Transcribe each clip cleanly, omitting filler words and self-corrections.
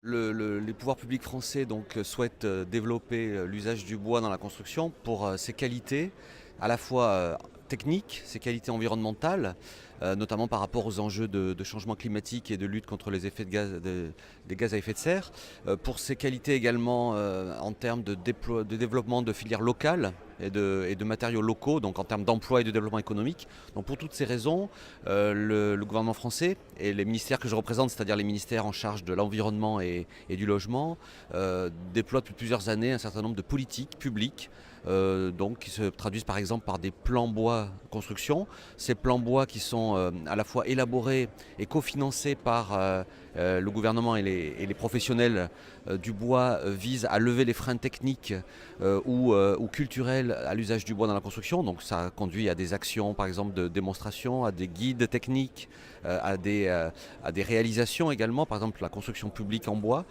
Les pouvoirs publics français souhaitent développer l'usage du bois dans la construction pour ses qualités à la fois techniques, ses qualités environnementales, notamment par rapport aux enjeux de changement climatique et de lutte contre les effets des gaz à effet de serre, pour ses qualités également en termes de développement de filières locales et de matériaux locaux, donc en termes d'emploi et de développement économique. Donc pour toutes ces raisons, le gouvernement français et les ministères que je représente, c'est-à-dire les ministères en charge de l'environnement et du logement, déploient depuis plusieurs années un certain nombre de politiques publiques qui se traduisent par exemple par des plans bois construction. Ces plans bois qui sont à la fois élaborés et cofinancés par le gouvernement et les professionnels du bois visent à lever les freins techniques ou culturels à l'usage du bois dans la construction. Donc ça conduit à des actions par exemple de démonstration, à des guides techniques, à des réalisations également, par exemple la construction publique en bois.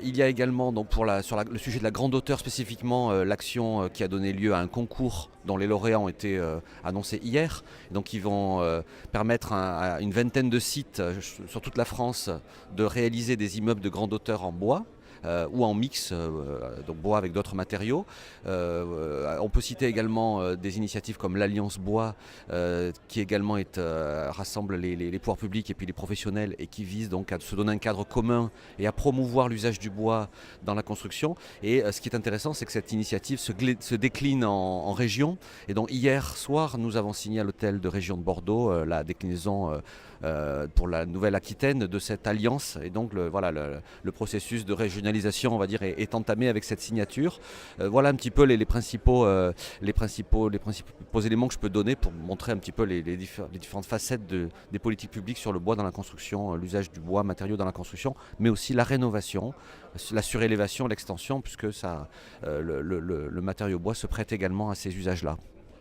Il y a également donc le sujet de la grande hauteur spécifiquement l'action qui a donné lieu à un concours dont les lauréats ont été annoncés hier. Donc ils vont permettre à une vingtaine de sites sur toute la France de réaliser des immeubles de grande hauteur en bois. Ou en mix, donc bois avec d'autres matériaux. On peut citer également des initiatives comme l'Alliance Bois, qui également rassemble les pouvoirs publics et puis les professionnels et qui vise donc à se donner un cadre commun et à promouvoir l'usage du bois dans la construction. Et ce qui est intéressant, c'est que cette initiative se décline en régions. Et donc hier soir, nous avons signé à l'hôtel de région de Bordeaux la déclinaison pour la Nouvelle-Aquitaine de cette alliance. Et donc le processus de régionalisation, on va dire, est entamé avec cette signature. Voilà un petit peu les principaux éléments que je peux donner pour montrer un petit peu les différentes facettes des politiques publiques sur le bois dans la construction, l'usage du bois, matériaux dans la construction, mais aussi la rénovation, la surélévation, l'extension, puisque le matériau bois se prête également à ces usages-là.